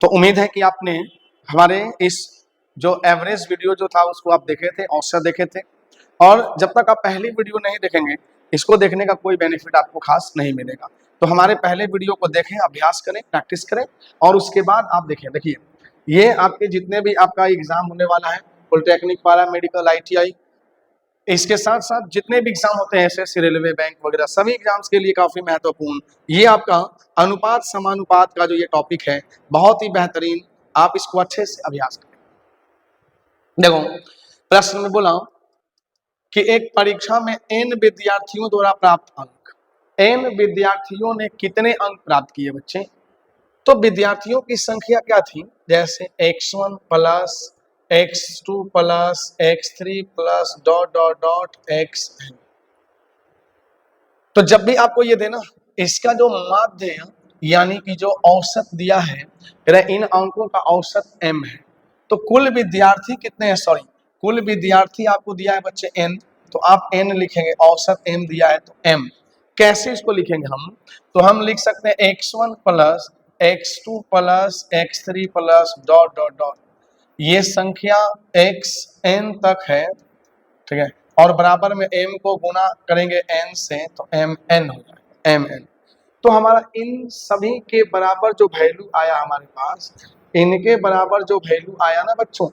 तो उम्मीद है कि आपने हमारे इस जो एवरेज वीडियो जो था उसको आप देखे थे, औसत देखे थे। और जब तक आप पहली वीडियो नहीं देखेंगे, इसको देखने का कोई बेनिफिट आपको खास नहीं मिलेगा। तो हमारे पहले वीडियो को देखें, अभ्यास करें, प्रैक्टिस करें और उसके बाद आप देखें। देखिए, ये आपके जितने भी आपका एग्जाम होने वाला है, पॉलिटेक्निक, पारा मेडिकल, ITI, इसके साथ साथ जितने भी एग्जाम होते हैं, एसएससी, रेलवे, बैंक वगैरह, सभी एग्जाम्स के लिए काफी महत्वपूर्ण ये आपका अनुपात समानुपात का जो ये टॉपिक है, बहुत ही बेहतरीन। आप इसको अच्छे से अभ्यास करें। देखो, प्रश्न में बोला कि एक परीक्षा में n विद्यार्थियों द्वारा प्राप्त अंक, n विद्यार्थियों ने कितने अंक प्राप्त किए बच्चे? तो विद्यार्थियों की संख्या क्या थी? जैसे x1 plus x2 plus x3 plus dot dot dot xn। तो जब भी आपको ये देना, इसका जो माध्य यानी कि जो औसत दिया है, इन अंकों का औसत m है। तो कुल विद्यार्थी कितने हैं? सॉरी, कुल विद्यार्थी आपको दिया है बच्चे n, तो आप n लिखेंगे, औसत m दिया है तो m। कैसे इसको लिखेंगे हम? तो हम लिख सकते हैं x1 plus x2 plus x3 plus dot dot dot, ये संख्या xn तक है, ठीक है, और बराबर में m को गुना करेंगे n से तो mn हो जाएगा, mn। तो हमारा इन सभी के बराबर जो वैल्यू आया हमारे पास, इनके बराबर जो वैल्यू आया ना बच्चों,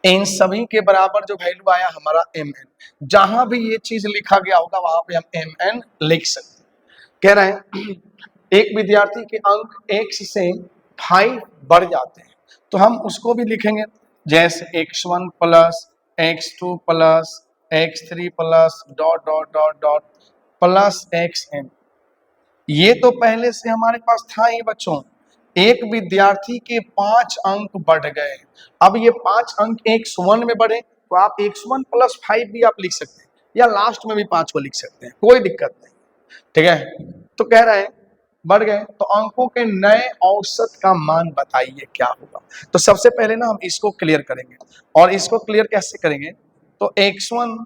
इन सभी के बराबर जो वैल्यू आया हमारा mn, जहां भी ये चीज लिखा गया होगा वहां पे हम mn लिख सकते हैं। कह रहे हैं एक विद्यार्थी के अंक x से 5 बढ़ जाते हैं, तो हम उसको भी लिखेंगे, जैसे x1 plus x2 plus x3 plus dot dot dot dot plus xn। ये तो पहले से हमारे पास था ही बच्चों। एक विद्यार्थी के 5 अंक बढ़ गए, अब ये 5 अंक x1 में बढ़े तो आप x1 प्लस 5 भी आप लिख सकते हैं, या लास्ट में भी 5 को लिख सकते हैं, कोई दिक्कत नहीं, ठीक है। तो कह रहे हैं बढ़ गए, तो अंकों के नए औसत का मान बताइए क्या होगा। तो सबसे पहले ना हम इसको क्लियर करेंगे, और इसको क्लियर कैसे करेंगे? तो x1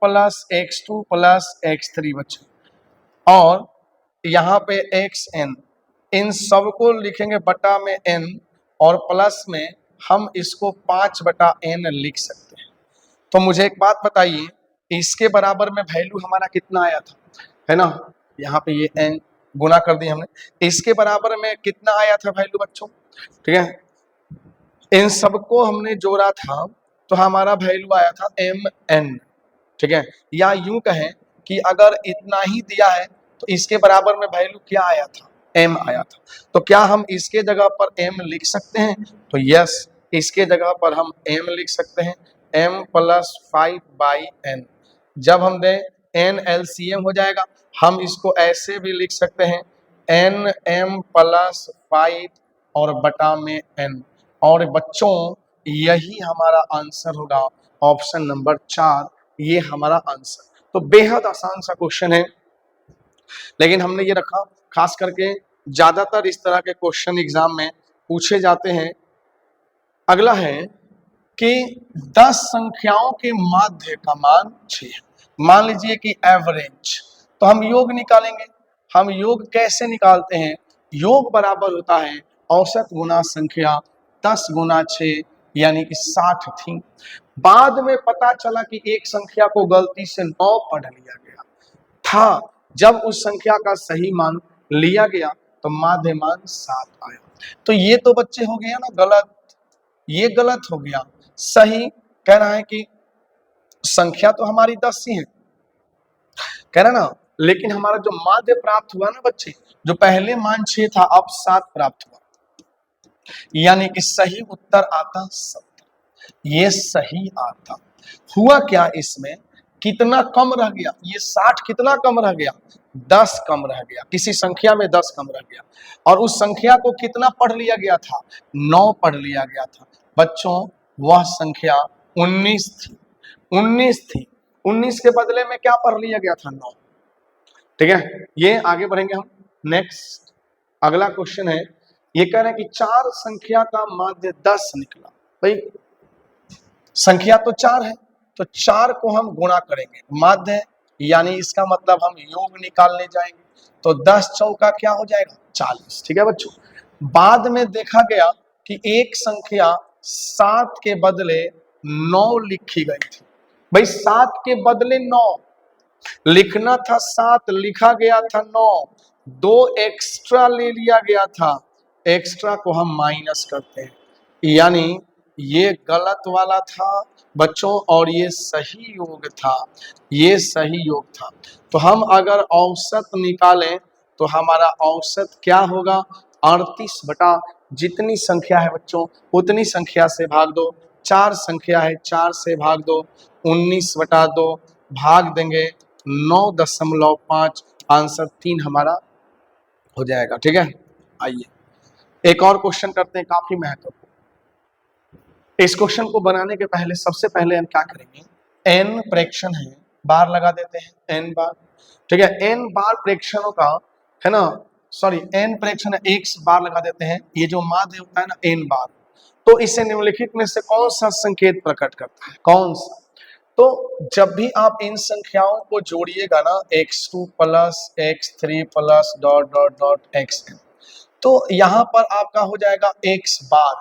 plus x2 plus x3 बच्चे, और यहाँ पे xn, इन सबको लिखेंगे बटा में n, और प्लस में हम इसको 5 बटा n लिख सकते हैं। तो मुझे एक बात बताइए, इसके बराबर में वैल्यू हमारा कितना आया था, है ना? यहाँ पे ये n गुना कर दी हमने, इसके बराबर में कितना आया था वैल्यू बच्चों, ठीक है। इन सबको हमने जोड़ा था तो हमारा वैल्यू आया था mn, ठीक है। या यूं कहें कि अगर इतना ही दिया है तो इसके बराबर में वैल्यू क्या आया था? m आया था। तो क्या हम इसके जगह पर m लिख सकते हैं? तो यस, इसके जगह पर हम m लिख सकते हैं, m प्लस 5/n। जब हम दें n LCM हो जाएगा, हम इसको ऐसे भी लिख सकते हैं nm प्लस 5 और बटा में n। और बच्चों यही हमारा आंसर होगा, ऑप्शन नंबर 4, ये हमारा आंसर। तो बेहद आसान सा क्वेश्चन है, लेकिन हमने ये रखा खास करके ज्यादातर इस तरह के क्वेश्चन एग्जाम में पूछे जाते हैं। अगला है कि 10 संख्याओं के माध्य का मान 6 है। मान लीजिए कि एवरेज, तो हम योग निकालेंगे। हम योग कैसे निकालते हैं? योग बराबर होता है औसत गुना संख्या 10 गुना 6, यानी कि 60 थी। बाद में पता चला कि एक संख्या को गलती से 9 पढ़ लिया गया था। जब उस संख्या का सही मान लिया गया तो माध्य मान 7 आया। तो ये तो बच्चे हो गया ना गलत, ये गलत हो गया। सही कह रहा है कि संख्या तो हमारी 10 ही है, कह रहा ना, लेकिन हमारा जो माध्य प्राप्त हुआ ना बच्चे, जो पहले मान 6 था अब 7 प्राप्त हुआ, यानी कि सही उत्तर आता 70। ये सही आता। हुआ क्या इसमें, कितना कम रह गया? ये 60 कितना कम रह गया? 10 कम रह गया, किसी संख्या में 10 कम रह गया। और उस संख्या को कितना पढ़ लिया गया था? 9 पढ़ लिया गया था बच्चों। वह संख्या 19 थी, 19 थी। 19 के बदले में क्या पढ़ लिया गया था? 9, ठीक है। ये आगे बढ़ेंगे हम। नेक्स्ट अगला क्वेश्चन है, ये कह रहे हैं कि 4 संख्या का माध्य 10 निकला। भाई संख्या तो 4 है, तो 4 को हम गुणा करेंगे, माध्य यानी इसका मतलब हम योग निकालने जाएंगे। तो 10 चौका क्या हो जाएगा? 40। ठीक है बच्चों, बाद में देखा गया कि एक संख्या 7 के बदले 9 लिखी गई थी। भाई 7 के बदले 9 लिखना था, 7 लिखा गया था 9, 2 एक्स्ट्रा ले लिया गया था, एक्स्ट्रा को हम माइनस करते हैं, यानी ये गलत वाला था बच्चों और ये सही योग था, ये सही योग था। तो हम अगर औसत निकालें तो हमारा औसत क्या होगा, 38 बटा जितनी संख्या है बच्चों उतनी संख्या से भाग दो, 4 संख्या है 4 से भाग दो, 19 बटा 2 भाग देंगे 9.5, आंसर 3 हमारा हो जाएगा। ठीक है, आइए एक और क्वेश्चन करते हैं, काफी महत्वपूर्ण। इस क्वेश्चन को बनाने के पहले सबसे पहले हम क्या करेंगे, n प्रेक्षण है, बार लगा देते हैं n बार। ठीक है, n बार प्रेक्षणों का है ना, सॉरी n प्रेक्षण है, एक बार लगा देते हैं, ये जो माध्य होता है ना n बार, तो इसे निम्नलिखित में से कौन सा संकेत प्रकट करता है, कौन सा। तो जब भी आप इन संख्याओं को जोड़िएगा ना, x2 plus x3 plus dot dot dot xn, तो यहाँ पर आपका हो जाएगा x बार,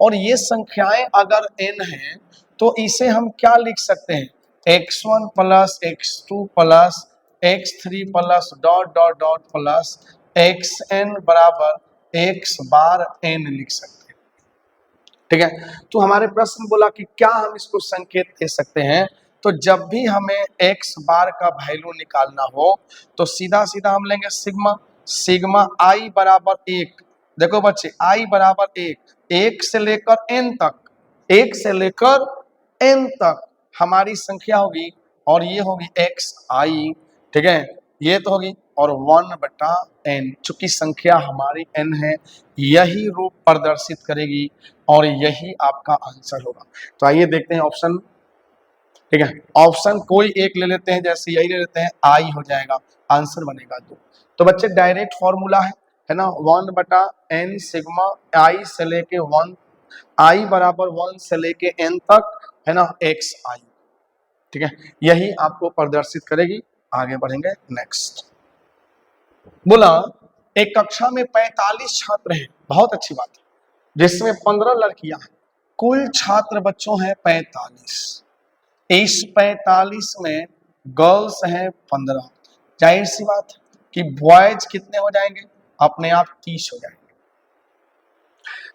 और ये संख्याएं अगर n है तो इसे हम क्या लिख सकते हैं, x1 plus x2 plus x3 plus dot dot dot plus xn बराबर x बार n लिख सकते हैं। ठीक है, तो हमारे प्रश्न बोला कि क्या हम इसको संकेत दे सकते हैं, तो जब भी हमें x बार का वैल्यू निकालना हो तो सीधा सीधा हम लेंगे सिग्मा, सिग्मा i बराबर 1। देखो बच्चे i बराबर 1, 1 से लेकर n तक, 1 से लेकर n तक हमारी संख्या होगी, और ये होगी xi। ठीक है, ये तो होगी, और 1 बटा n, चूंकि संख्या हमारी n है, यही रूप प्रदर्शित करेगी और यही आपका आंसर होगा। तो आइए देखते हैं ऑप्शन। ठीक है, ऑप्शन कोई एक ले लेते हैं, जैसे यही ले लेते हैं, आई हो जाएगा, आंसर बनेगा 2। तो बच्चे डायरेक्ट फॉर्मूला है ना, 1 बटा n सिग्मा आई से लेके 1, आई बराबर 1 से लेके n तक है ना xi। ठीक है, यही आपको प्रदर्शित करेगी। आगे बढ़ेंगे, नेक्स्ट। बोला एक कक्षा में 45 छात्र हैं, बहुत अच्छी बात है, जिसमें 15 लड़कियां हैं, कुल छात्र बच्चों हैं 45। इस 45 में गर्ल्स हैं 15, जाहिर सी बात है कि बॉयज कितने हो जाएंगे, अपने आप 30 हो जाएंगे।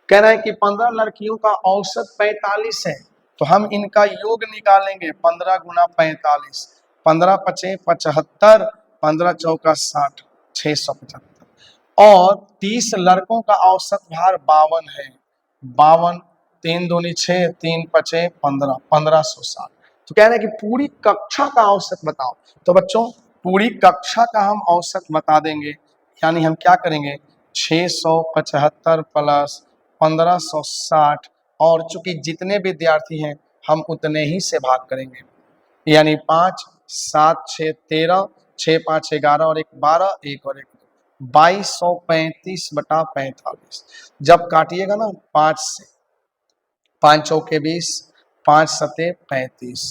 कह रहा है कि 15 लड़कियों का औसत 45 है, तो हम इनका योग निकालेंगे, 15 गुना 45, 15 पचे 75, 15 चौका 60, 675, और 30 लड़कों का औसत भार 52 है, 52, 3 दूनी 6, 3 पचे 15, 1560। तो कह रहे हैं कि पूरी कक्षा का औसत बताओ, तो बच्चों पूरी कक्षा का हम औसत बता देंगे, यानी हम क्या करेंगे, 675 प्लस 1560, और चूंकि जितने विद्यार्थी हैं हम उतने ही से भाग करेंगे, यानी 5, 7, 6, 13, 6, 5, 11 और 1, 12, 1 और 1, 2235 बटा 45। जब काटिएगा ना 5 से, 5 चौके 20, 5 सते 35,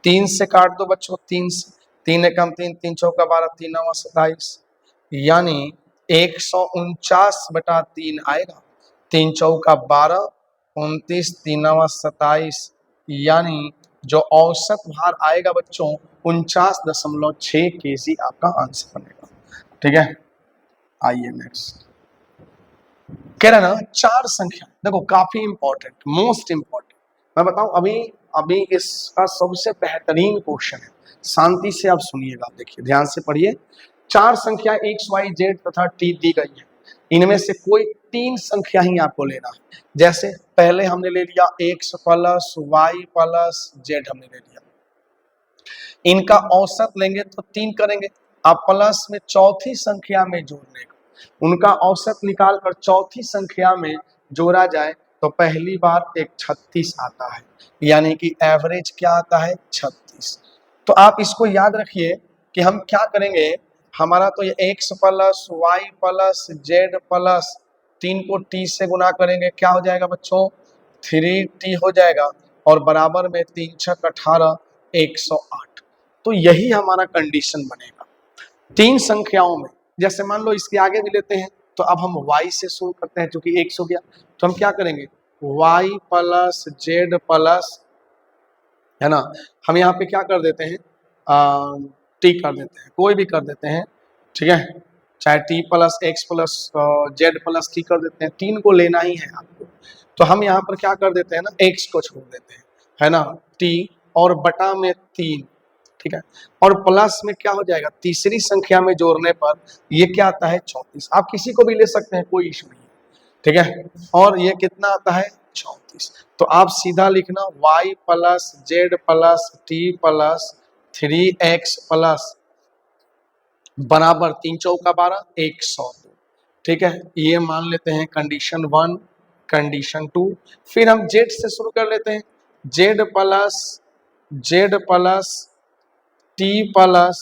3 से काट दो बच्चों, 3 से, 3 एकम 3, 3 चौका 12, 3 नवा 27, यानी 149 बटा 3 आएगा, 3 चौका 12, 29, 3 नवा 27, यानी जो औसत भार आएगा बच्चों 49.6 kg आपका आंसर बनेगा। ठीक है, आइए नेक्स्ट। कह रहा ना 4 संख्या, देखो काफी इंपॉर्टेंट, मोस्ट इंपॉर्टेंट, मैं बताऊं अभी इसका सबसे बेहतरीन क्वेश्चन है, शांति से आप सुनिएगा, देखिए ध्यान से पढ़िए। 4 संख्या x y z तथा t दी गई है, इनमें से कोई 3 संख्या ही आपको लेना है। जैसे पहले हमने ले लिया x plus y plus z, हमने ले लिया, इनका औसत लेंगे तो 3 करेंगे, आप प्लस में चौथी संख्या में जोड़ने का, उनका औसत निकालकर चौथी संख्या में जोड़ा जाए तो पहली बार एक 36 आता है, यानी कि एवरेज क्या आता है 36। तो आप इसको याद रखिए कि हम क्या करेंगे, हमारा तो ये x plus y plus z plus 3 को t से गुना करेंगे, क्या हो जाएगा बच्चों 3t हो जाएगा, और बराबर में 3 छक 18, 108। तो यही हमारा कंडीशन बनेगा 3 संख्याओं में। जैसे मान लो इसके आगे भी लेते हैं तो अब हम y से शुरू करते हैं, क्योंकि x हो गया तो हम क्या करेंगे, y प्लस जेड प्लस, है ना, हम यहाँ पे क्या कर देते हैं, टी कर देते हैं, कोई भी कर देते हैं, ठीक है, चाहे T plus x plus Z plus T कर देते हैं, 3 को लेना ही है आपको। तो हम यहाँ पर क्या कर देते हैं ना, x को छोड़ देते हैं, है ना, टी और बटा में 3, ठीक है, और प्लस में क्या हो जाएगा, तीसरी संख्या में जोड़ने पर ये क्या आता है 34। आप किसी को भी ले सकते हैं, कोई इशू नहीं, ठीक है, और ये कितना आता है 34। तो आप सीधा लिखना y plus Z plus T plus 3x plus बराबर 3 चौका 12 102, ठीक है, ये मान लेते हैं कंडीशन 1, कंडीशन 2। फिर हम z से शुरू कर लेते हैं, z plus T plus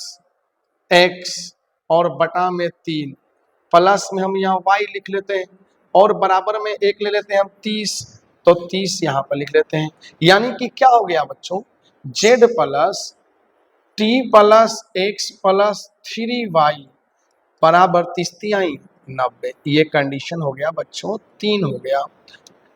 x और बटा में 3, प्लस में हम यहाँ y लिख लेते हैं और बराबर में 1 ले लेते हैं हम 30, तो 30 यहाँ पर लिख लेते हैं। यानी कि क्या हो गया बच्चों, z plus T plus x plus 3y बराबर 90, ये कंडीशन हो गया बच्चों 3 हो गया,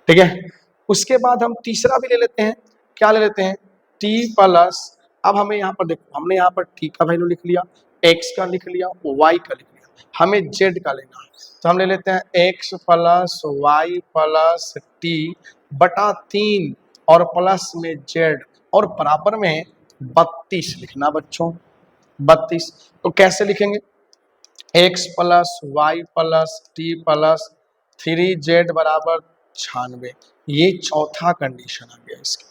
ठीक है। उसके बाद हम तीसरा भी ले लेते हैं, क्या ले लेते हैं, t प्लस, अब हमें यहाँ पर देखो, हमने यहाँ पर t का वैल्यू लिख लिया, x का लिख लिया, y का लिख लिया, हमें z का लेना है, तो हम ले लेते हैं x plus y plus t बटा 3 और प्लस में z और बराबर में 32 लिखना बच्चों, 32। तो कैसे लिखेंगे, x plus Y plus T plus 3z बराबर 96, ये चौथा कंडीशन आ गया इसकी।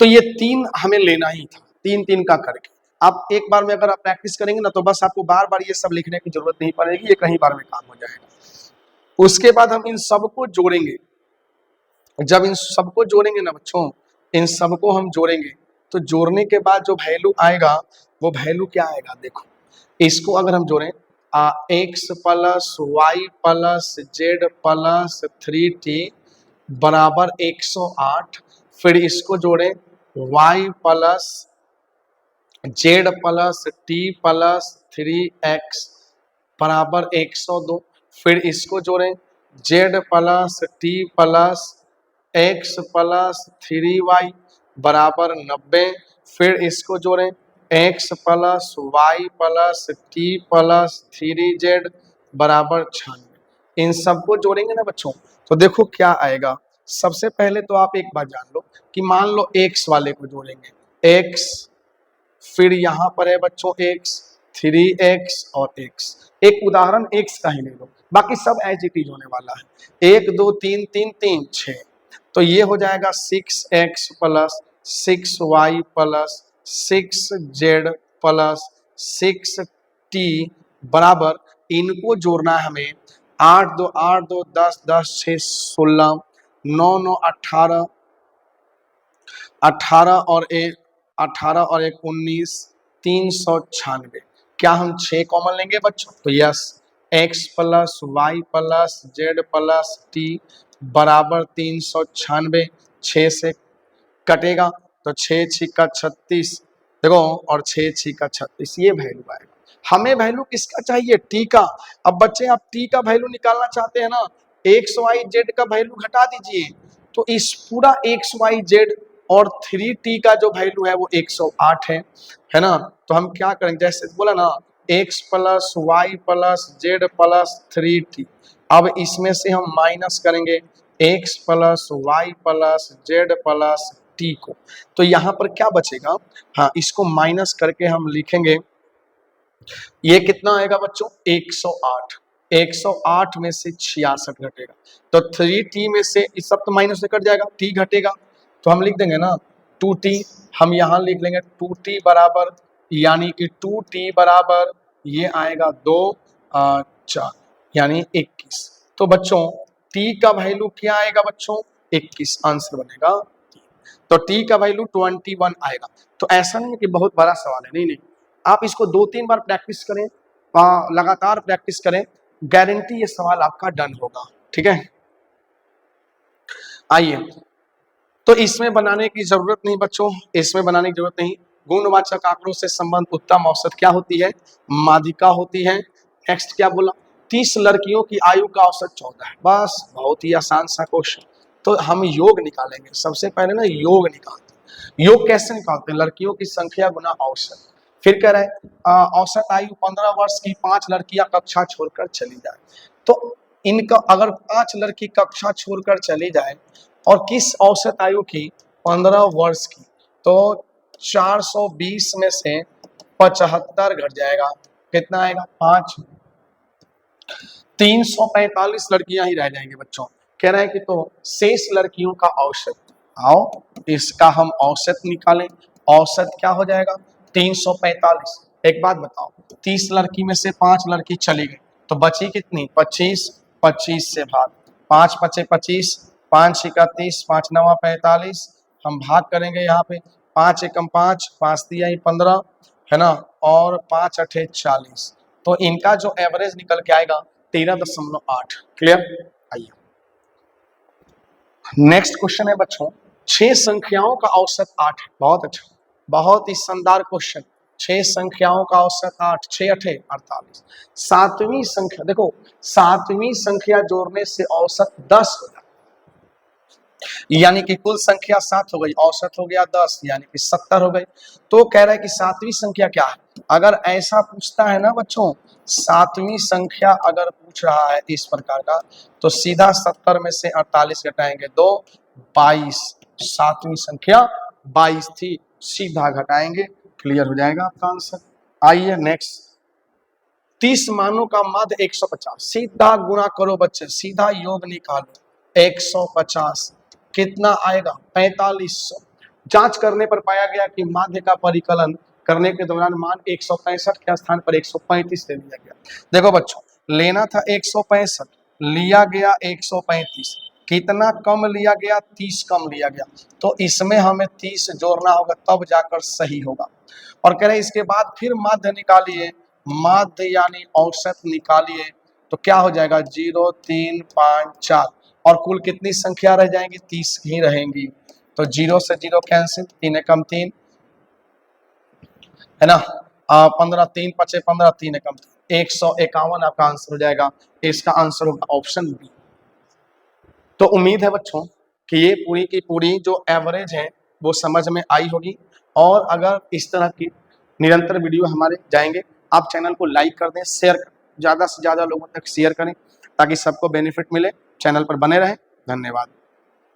तो ये 3 हमें लेना ही था, 3 का करके। आप एक बार में अगर आप प्रैक्टिस करेंगे ना, तो बस आपको बार बार ये सब लिखने की जरूरत नहीं पड़ेगी, ये कहीं बार में काम हो जाएगा। उसके बाद हम इन सबको जोड़ेंगे, जब इन सबको जोड़ेंगे ना बच्चों, इन सबको हम जोड़ेंगे, तो जोड़ने के बाद जो वैल्यू आएगा वो वैल्यू क्या आएगा, देखो इसको अगर हम जोड़ें, X plus Y plus Z plus 3t बराबर 108, फिर इसको जोड़ें y plus Z plus T plus 3x बराबर 102, फिर इसको जोड़ें z plus T plus x plus 3y बराबर 90, फिर इसको जोड़ें x plus Y plus T plus 3z बराबर 96। इन सबको जोड़ेंगे ना बच्चों, तो देखो क्या आएगा। सबसे पहले तो आप एक बात जान लो कि मान लो x वाले को जोड़ेंगे, x, फिर यहाँ पर है बच्चों x, 3x और x, एक उदाहरण x का ही ले लो, बाकी सब एज इट इज होने वाला है, 1 2 3 3 3 6, तो ये हो जाएगा 6x plus 6y plus 6z plus 6t बराबर, इनको जोड़ना है हमें 8 2 8 2 10 10 6 16 9 9 18 18 और 1 19 396। क्या हम 6 कॉमन लेंगे बच्चों, तो yes, x plus Y plus Z plus T बराबर 396, 6 से कटेगा तो 6 छिक्का 36, देखो, और 6 छिक्का 36, ये वैल्यू आएगा। हमें वैल्यू किसका चाहिए, टी का। अब बच्चे आप टी का वैल्यू निकालना चाहते हैं ना, एक्स वाई जेड का वैल्यू घटा दीजिए, तो इस पूरा एक्स वाई जेड और 3t का जो वैल्यू है वो 108 है ना। तो हम क्या करेंगे, जैसे बोला ना, x plus Y plus Z plus 3t, अब इसमें से हम माइनस करेंगे x plus Y plus Z plus t को, तो यहाँ पर क्या बचेगा, हाँ, इसको माइनस करके हम लिखेंगे, ये कितना आएगा बच्चों, 108, 108 में से 66 घटेगा, तो 3t में से इस सब तो माइनस से कट जाएगा, t घटेगा, तो हम लिख देंगे ना 2t, हम यहाँ लिख लेंगे 2t बराबर, यानी कि 2t बराबर ये आएगा 2 4 यानी 21। तो बच्चों t का वैल्यू क्या आएगा बच्चों, 21, आंसर बनेगा, तो t का वैल्यू 21 आएगा। तो ऐसा नहीं है कि बहुत बड़ा सवाल है, नहीं नहीं, आप इसको 2-3 बार प्रैक्टिस करें, लगातार प्रैक्टिस करें, गारंटी ये सवाल आपका डन होगा, ठीक है। आइए, तो इसमें बनाने की जरूरत नहीं बच्चों, इसमें बनाने की जरूरत नहीं। गुणवाचक आंकड़ों से संबंध उत्तम औसत क्या होती है, माध्यिका होती है। नेक्स्ट क्या बोला, 30 लड़कियों की आयु का औसत 14 है। बस बहुत ही आसान सा क्वेश्चन। तो हम योग निकालेंगे। सबसे पहले ना योग निकालते हैं। योग कैसे निकालते हैं? लड़कियों की संख्या गुना औसत। फिर कह रहे हैं औसत आयु 15 वर्ष की 5 लड़कियां कक्षा छोड़कर चली जाए। तो इनका अगर 5 लड़की कक्षा छोड़कर चली जाए और किस औसत आयु की? 15 वर्ष की, तो 420 में से 75 घट जाएगा। कितना आएगा? 5। 345 लड़कियां ही रह जाएंगी बच्चों। कह रहे हैं कि तो शेष लड़कियों का औसत। आओ इसका हम औसत निकालें। औसत क्या हो जाएगा? 345। एक बात बताओ, 30 लड़की में से 5 लड़की चली गई तो बची कितनी? 25। 25 से भाग, 5 पचे 25, 5 इका 30, 5 नवा 45। हम भाग करेंगे यहाँ पे, 5 एकम 5, 5 दिया ही 15, है ना, और 5 अठे 40। तो इनका जो एवरेज निकल के आएगा 13.8। क्लियर? आइए नेक्स्ट क्वेश्चन है बच्चों, 6 संख्याओं का औसत 8 है। बहुत अच्छा, बहुत ही शानदार क्वेश्चन। 6 संख्याओं का औसत 8, 6 अठे 48। 7वीं संख्या देखो, 7वीं संख्या जोड़ने से औसत 10 हो जाता, यानी कि कुल संख्या 7 हो गई, औसत हो गया 10, यानी कि 70 हो गई। तो कह रहा है कि 7वीं संख्या क्या है? अगर ऐसा पूछता है ना बच्चों, 7वीं संख्या अगर पूछ रहा है इस प्रकार का, तो सीधा 70 में से 48 घटाएंगे 2, 22। 7वीं संख्या 22 थी, सीधा घटाएंगे, क्लियर हो जाएगा आपका आंसर। आइए नेक्स्ट, 30 मानों का मध्य 150। सीधा गुणा करो बच्चे, सीधा योग निकालो। 150 कितना आएगा? 4500। जांच करने पर पाया गया कि माध्य का परिकलन करने के दौरान मान 165 के स्थान पर 135 ले लिया गया। देखो बच्चों, लेना था 165, लिया गया 135। कितना कम लिया गया? 30 कम लिया गया। तो इसमें हमें 30 जोड़ना होगा, तब जाकर सही होगा। और कह रहे इसके बाद फिर माध्य निकालिए, माध्य यानी औसत निकालिए, तो क्या हो जाएगा? 0, 3, 5, 4। और कुल कितनी संख्या रह जाएंगी? 30 ही रहेंगी। तो 0 से 0 कैंसिल, 3 एकम 3, है ना, 15, 3 पचे 15, 3 एकम 151 आपका आंसर हो जाएगा। इसका आंसर होगा ऑप्शन बी। तो उम्मीद है बच्चों कि ये पूरी की पूरी जो एवरेज है वो समझ में आई होगी। और अगर इस तरह की निरंतर वीडियो हमारे जाएंगे, आप चैनल को लाइक कर दें, शेयर करें, ज़्यादा से ज़्यादा लोगों तक शेयर करें ताकि सबको बेनिफिट मिले। चैनल पर बने रहें। धन्यवाद।